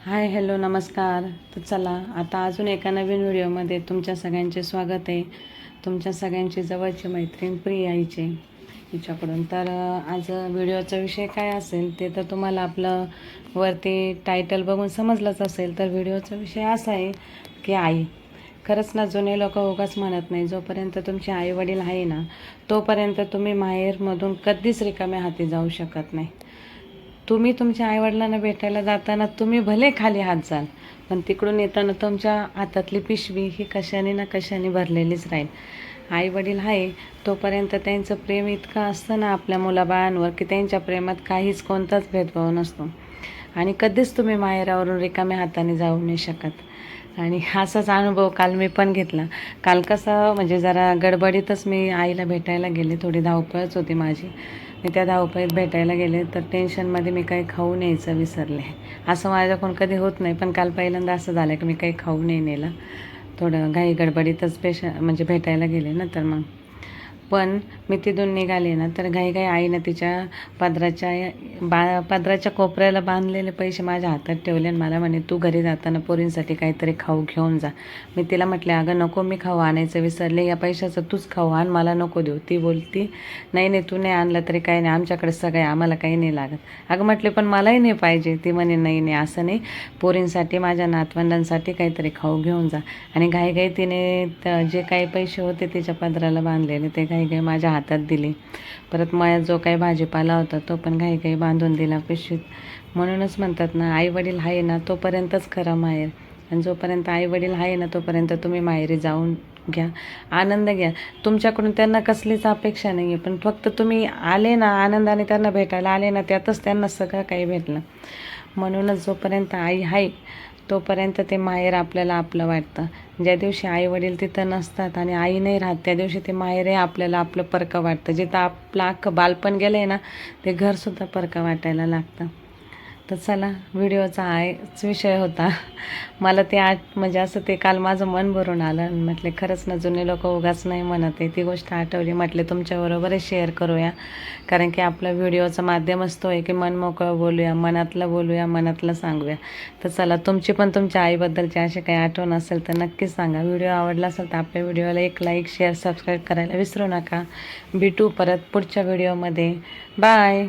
Hi hello नमस्कार. तर चला आता अजून एका नवीन व्हिडिओमध्ये तुमच्या सगळ्यांचे स्वागत आहे. तुमच्या सगळ्यांची जवळची मैत्रीण प्रिया आईचे हिच्याकडून. तर आज व्हिडिओचा विषय काय असेल ते तर तुम्हाला आपलं वरती टायटल बघून समजलंच असेल. तर व्हिडिओचा विषय असा आहे की आई. खरंच ना, जुने लोक उगाच म्हणत नाही, जोपर्यंत तुमचे आई वडील आहे ना तोपर्यंत तुम्ही माहेरमधून कधीच रिकाम्या हाती जाऊ शकत नाही. तुम्ही तुमच्या आईवडिलांना भेटायला जाताना तुम्ही भले खाली हात जाल, पण तिकडून येताना तुमच्या हातातली पिशवी ही कशाने ना कशाने भरलेलीच राहील. आईवडील आहे तोपर्यंत त्यांचं प्रेम इतकं असतं ना आपल्या मुलाबाळांवर की त्यांच्या प्रेमात काहीच कोणताच भेदभाव नसतो. आणि कधीच तुम्ही माहेरावरून रिकाम्या हाताने जाऊ नाही शकत. आणि असाच अनुभव काल मी पण घेतला. काल कसं म्हणजे जरा गडबडीतच मी आईला भेटायला गेले, थोडी धावपळच होती माझी. मी त्या धावपळीत भेटायला गेले तर टेन्शनमध्ये मी काही खाऊ न्यायचं विसरले. असं माझ्याकडून कधी होत नाही, पण काल पहिल्यांदा असं झालं की मी काही खाऊ नाही नेलं. थोडं घाई गडबडीतच म्हणजे भेटायला गेले ना, तर मग पण मी तिथून निघाले ना तर घाईघाई आईनं तिच्या पदराच्या कोपऱ्याला बांधलेले पैसे माझ्या हातात ठेवले आणि मला म्हणे, तू घरी जाताना पोरींसाठी काहीतरी खाऊ घेऊन जा. मी तिला म्हटले, अगं नको, मी खाऊ आणायचं विसरले, या पैशाचं तूच खाऊ आण, मला नको देऊ. ती बोलती, नाही नाही, तू नाही आणलं तरी काही नाही, आमच्याकडे सगळे, आम्हाला काही नाही लागत. अगं म्हटले, पण मलाही नाही पाहिजे. ती म्हणे, नाही नाही, असं नाही, पोरींसाठी, माझ्या नातवंडांसाठी काहीतरी खाऊ घेऊन जा. आणि घाईघाई तिने जे काही पैसे होते तिच्या पदराला बांधलेले ते घाईघाई माझ्या हातात दिले. परत मळ्यात जो काही भाजीपाला होता तो पण घाईघाई बांधून दिला पिशवीत. म्हणूनच म्हणतात ना, आईवडील आहे ना तोपर्यंतच खरं माहेर. आणि जोपर्यंत आईवडील आहे ना तोपर्यंत तुम्ही माहेरी जाऊन घ्या, आनंद घ्या. तुमच्याकडून त्यांना कसलीच अपेक्षा नाही आहे, पण फक्त तुम्ही आले ना, आनंदाने त्यांना भेटायला आले ना, त्यातच त्यांना सगळं काही भेटलं. म्हणूनच जोपर्यंत आई आहे तोपर्यंत ते माहेर आपल्याला आपलं वाटतं. ज्या दिवशी आई वडील तिथं नसतात आणि आई नाही राहत त्या दिवशी ते माहेरही आपल्याला आपलं परकं वाटतं. जिथं आपलं अख्खं बालपण गेलं आहे ना ते घरसुद्धा परकं वाटायला लागतं. तर चला, व्हिडिओचा हाच विषय होता. मला ते म्हणजे असं ते काल माझं मन भरून आलं आणि म्हटले, खरंच ना, जुने लोक उगाच नाही म्हणत आहे. ती गोष्ट आठवली, म्हटले तुमच्याबरोबरच शेअर करूया. कारण की आपला व्हिडिओचा माध्यम असतो आहे की मन मोकळं बोलूया, मनातलं बोलूया, मनातलं सांगूया. तर चला, तुमची पण तुमच्या आईबद्दलची अशी काही आठवण असेल तर नक्कीच सांगा. व्हिडिओ आवडला असेल तर आपल्या व्हिडिओला एक लाईक, शेअर, सबस्क्राईब करायला विसरू नका. भेटू परत पुढच्या व्हिडिओमध्ये. बाय.